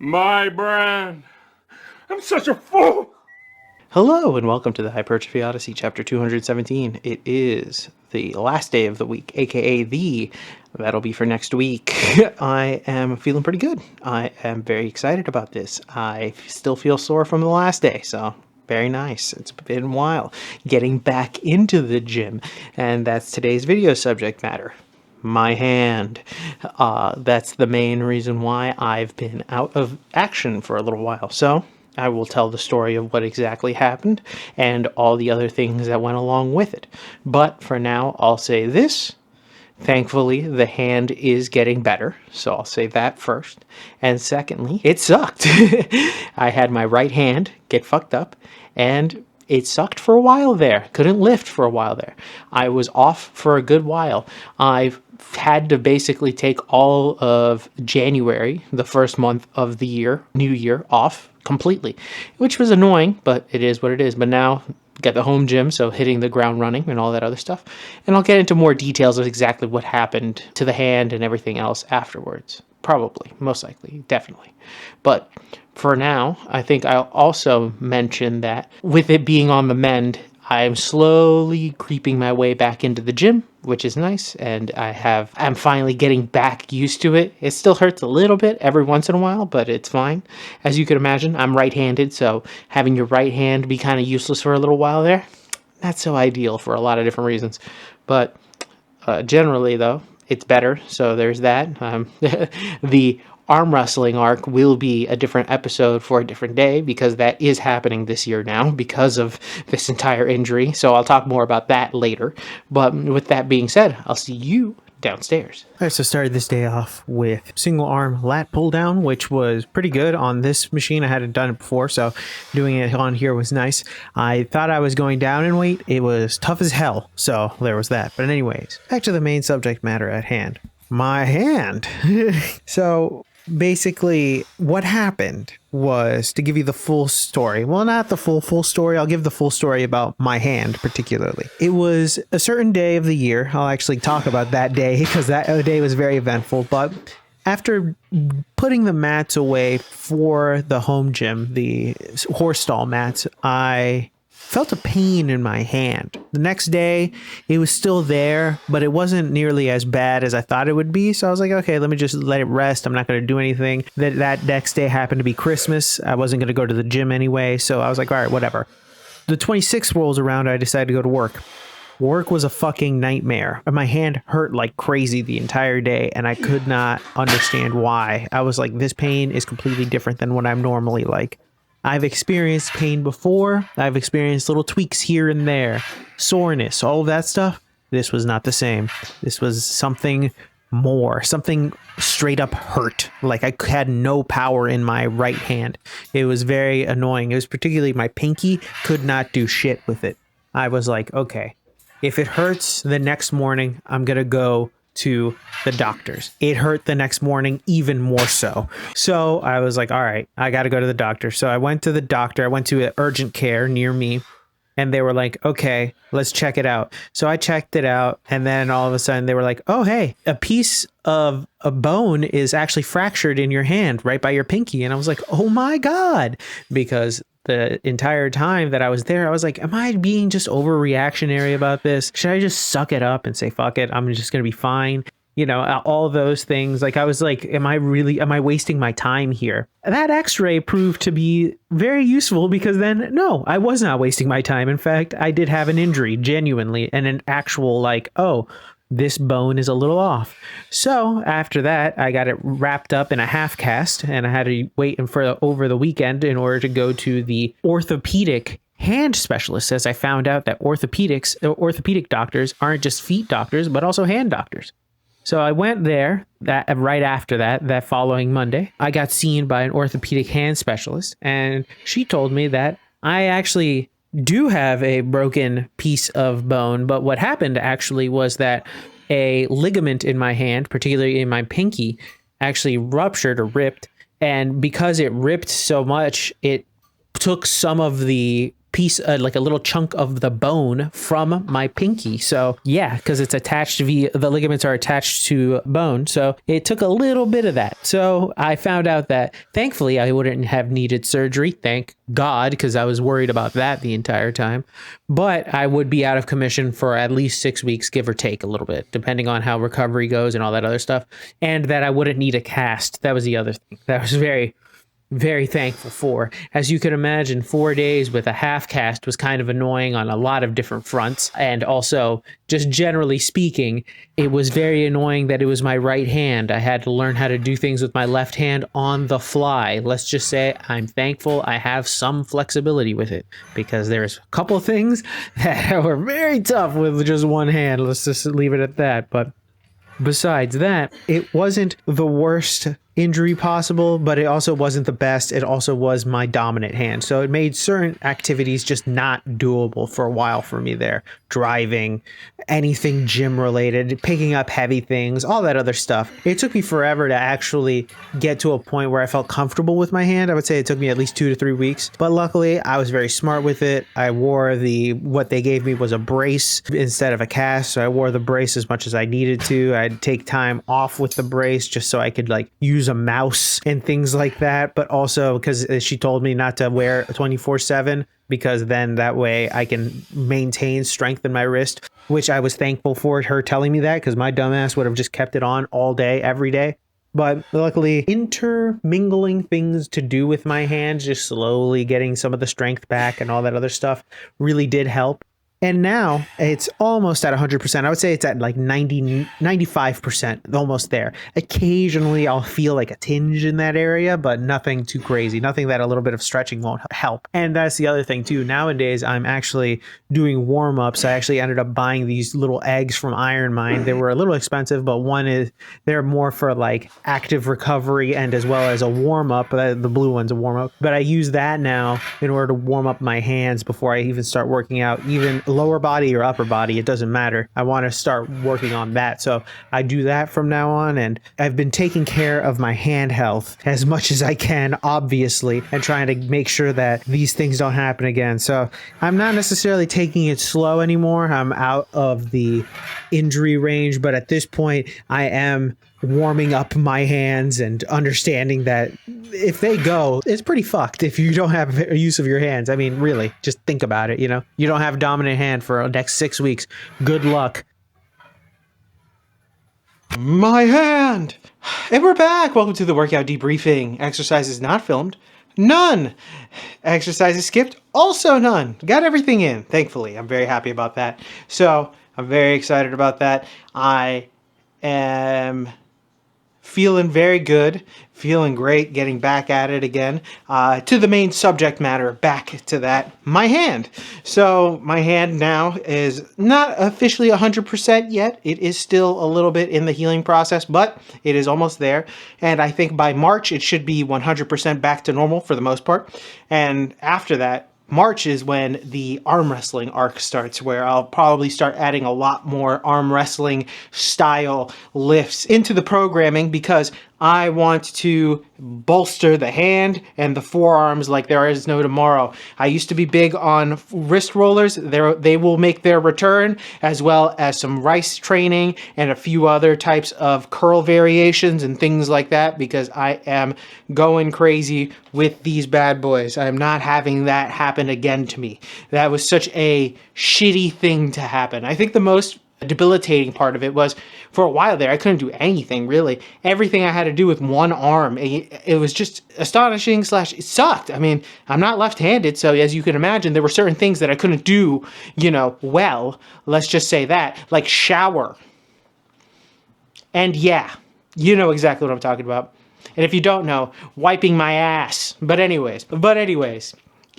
My brand. I'm such a fool. Hello and welcome to the Hypertrophy Odyssey, chapter 217. It is the last day of the week, aka that'll be for next week. I am feeling pretty good. I am very excited about this. I still feel sore from the last day, so very nice. It's been a while getting back into the gym, and that's today's video subject matter. My hand. That's the main reason why I've been out of action for a little while. So I will tell the story of what exactly happened and all the other things that went along with it. But for now, I'll say this. Thankfully, the hand is getting better, so I'll say that first. And secondly, it sucked. I had my right hand get fucked up, and it sucked for a while there. Couldn't lift for a while there. I was off for a good while. I've had to basically take all of January, the first month of the year, New Year, off completely, which was annoying, but it is what it is. But now, got the home gym, so hitting the ground running and all that other stuff. And I'll get into more details of exactly what happened to the hand and everything else afterwards. Probably, most likely, definitely. But for now, I think I'll also mention that with it being on the mend, I'm slowly creeping my way back into the gym, which is nice, and I'm finally getting back used to it. It still hurts a little bit every once in a while, but it's fine. As you can imagine, I'm right-handed, so having your right hand be kind of useless for a little while there, not so ideal for a lot of different reasons. But generally, though, it's better, so there's that. The arm wrestling arc will be a different episode for a different day because that is happening this year now because of this entire injury. So I'll talk more about that later. But with that being said, I'll see you downstairs. All right, so started this day off with single arm lat pull down, which was pretty good on this machine. I hadn't done it before, so doing it on here was nice. I thought I was going down in weight. It was tough as hell, so there was that. But anyways, back to the main subject matter at hand. My hand. So basically what happened was, to give you the full story, well, not the full story, I'll give the full story about my hand particularly. It was a certain day of the year. I'll actually talk about that day because that day was very eventful. But after putting the mats away for the home gym, the horse stall mats, I felt a pain in my hand. The next day, it was still there, but it wasn't nearly as bad as I thought it would be. So I was like, okay, let me just let it rest. I'm not going to do anything. That next day happened to be Christmas. I wasn't going to go to the gym anyway. So I was like, all right, whatever. The 26th rolls around. I decided to go to work. Work was a fucking nightmare. My hand hurt like crazy the entire day, and I could not understand why. I was like, this pain is completely different than what I'm normally like. I've experienced pain before. I've experienced little tweaks here and there, soreness, all of that stuff. This was not the same. This was something more, something straight up hurt. Like I had no power in my right hand. It was very annoying. It was particularly my pinky, could not do shit with it. I was like, okay, if it hurts the next morning, I'm going to go to the doctors. It hurt the next morning even more so. So I was like, all right, I got to go to the doctor. So I went to the doctor. I went to an urgent care near me, and they were like, okay, let's check it out. So I checked it out, and then all of a sudden they were like, oh, hey, a piece of a bone is actually fractured in your hand right by your pinky. And I was like, oh my God, because the entire time that I was there, I was like, am I being just overreactionary about this? Should I just suck it up and say, fuck it, I'm just going to be fine? You know, all those things. Like, I was like, am I wasting my time here? That x-ray proved to be very useful because then, no, I was not wasting my time. In fact, I did have an injury, genuinely, and an actual like, oh, this bone is a little off. So after that, I got it wrapped up in a half cast, and I had to wait for over the weekend in order to go to the orthopedic hand specialist, as I found out that orthopedic doctors aren't just feet doctors, but also hand doctors. So I went there right after that following Monday. I got seen by an orthopedic hand specialist, and she told me that I actually do have a broken piece of bone, but what happened actually was that a ligament in my hand, particularly in my pinky, actually ruptured or ripped, and because it ripped so much, it took some of the piece, like a little chunk of the bone from my pinky. So yeah, because it's attached via the ligaments are attached to bone. So it took a little bit of that. So I found out that thankfully I wouldn't have needed surgery. Thank God, because I was worried about that the entire time. But I would be out of commission for at least 6 weeks, give or take a little bit, depending on how recovery goes and all that other stuff. And that I wouldn't need a cast. That was the other thing that was very, very thankful for. As you can imagine, 4 days with a half cast was kind of annoying on a lot of different fronts. And also, just generally speaking, it was very annoying that it was my right hand. I had to learn how to do things with my left hand on the fly. Let's just say I'm thankful I have some flexibility with it, because there's a couple of things that were very tough with just one hand. Let's just leave it at that. But besides that, it wasn't the worst injury possible, but it also wasn't the best. It also was my dominant hand. So it made certain activities just not doable for a while for me there. Driving, anything gym related, picking up heavy things, all that other stuff. It took me forever to actually get to a point where I felt comfortable with my hand. I would say it took me at least 2 to 3 weeks, but luckily I was very smart with it. I wore what they gave me was a brace instead of a cast. So I wore the brace as much as I needed to. I'd take time off with the brace just so I could like use a mouse and things like that, but also because she told me not to wear 24/7, because then that way I can maintain strength in my wrist, which I was thankful for her telling me that, because my dumbass would have just kept it on all day, every day. But luckily, intermingling things to do with my hands, just slowly getting some of the strength back and all that other stuff really did help. And now it's almost at 100%. I would say it's at like 95%, almost there. Occasionally I'll feel like a tinge in that area, but nothing too crazy, nothing that a little bit of stretching won't help. And that's the other thing too. Nowadays, I'm actually doing warm-ups. I actually ended up buying these little eggs from Iron Mind. They were a little expensive, but they're more for like active recovery and as well as a warm-up. The blue one's a warm-up. But I use that now in order to warm up my hands before I even start working out, even lower body or upper body, it doesn't matter. I want to start working on that. So I do that from now on, and I've been taking care of my hand health as much as I can, obviously, and trying to make sure that these things don't happen again. So I'm not necessarily taking it slow anymore. I'm out of the injury range, but at this point I am warming up my hands and understanding that if they go, it's pretty fucked if you don't have a use of your hands. I mean, really, just think about it, you know? You don't have a dominant hand for the next 6 weeks. Good luck. My hand! And we're back! Welcome to the workout debriefing. Exercises not filmed. None! Exercises skipped. Also none. Got everything in, thankfully. I'm very happy about that. So, I'm very excited about that. I am feeling very good, feeling great, getting back at it again. To the main subject matter, back to that, my hand. So my hand now is not officially 100% yet. It is still a little bit in the healing process, but it is almost there. And I think by March, it should be 100% back to normal for the most part. And after that, March is when the arm wrestling arc starts, where I'll probably start adding a lot more arm wrestling style lifts into the programming, because I want to bolster the hand and the forearms like there is no tomorrow. I used to be big on wrist rollers. They will make their return, as well as some rice training and a few other types of curl variations and things like that, because I am going crazy with these bad boys. I'm not having that happen again to me. That was such a shitty thing to happen. I think the most debilitating part of it was, for a while there, I couldn't do anything, really. Everything I had to do with one arm. It was just astonishing / it sucked. I mean, I'm not left-handed, so as you can imagine, there were certain things that I couldn't do, well. Let's just say that. Like shower. And yeah, you know exactly what I'm talking about. And if you don't know, wiping my ass. But anyways.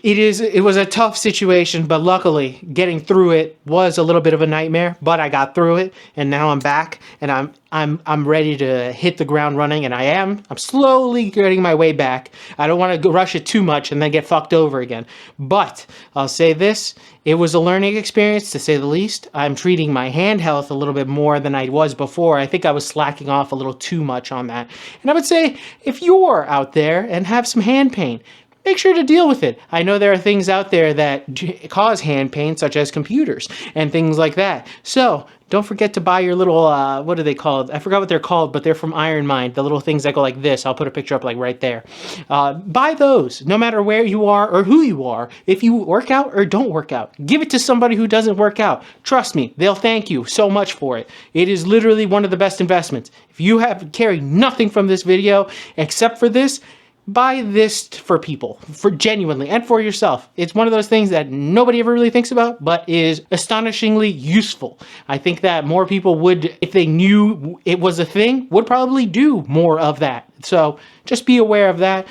It was a tough situation, but luckily getting through it was a little bit of a nightmare, but I got through it, and now I'm back, and I'm ready to hit the ground running, and I'm slowly getting my way back. I don't want to rush it too much and then get fucked over again. But I'll say this, it was a learning experience, to say the least. I'm treating my hand health a little bit more than I was before. I think I was slacking off a little too much on that. And I would say, if you're out there and have some hand pain, make sure to deal with it. I know there are things out there that cause hand pain, such as computers and things like that. So don't forget to buy your little, what are they called? I forgot what they're called, but they're from Iron Mind. The little things that go like this. I'll put a picture up like right there. Buy those, no matter where you are or who you are. If you work out or don't work out, give it to somebody who doesn't work out. Trust me, they'll thank you so much for it. It is literally one of the best investments. If you have carried nothing from this video except for this, buy this for people, for genuinely, and for yourself. It's one of those things that nobody ever really thinks about, but is astonishingly useful. I think that more people would, if they knew it was a thing, would probably do more of that. So just be aware of that.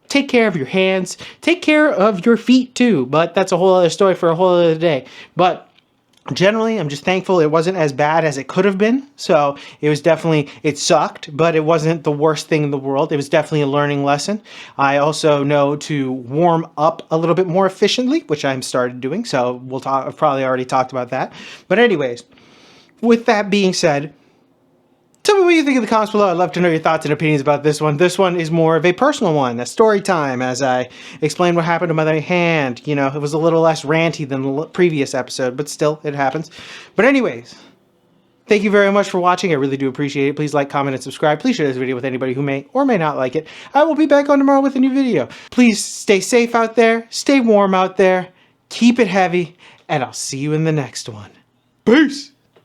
Take care of your hands. Take care of your feet too, but that's a whole other story for a whole other day. But generally, I'm just thankful it wasn't as bad as it could have been. So it was definitely, it sucked, but it wasn't the worst thing in the world. It was definitely a learning lesson. I also know to warm up a little bit more efficiently, which I'm started doing. So we'll talk, I've probably already talked about that. But anyways, with that being said, tell me what you think in the comments below. I'd love to know your thoughts and opinions about this one. This one is more of a personal one, a story time, as I explain what happened to my hand. You know, it was a little less ranty than the previous episode, but still, it happens. But anyways, thank you very much for watching. I really do appreciate it. Please like, comment, and subscribe. Please share this video with anybody who may or may not like it. I will be back on tomorrow with a new video. Please stay safe out there, stay warm out there, keep it heavy, and I'll see you in the next one. Peace!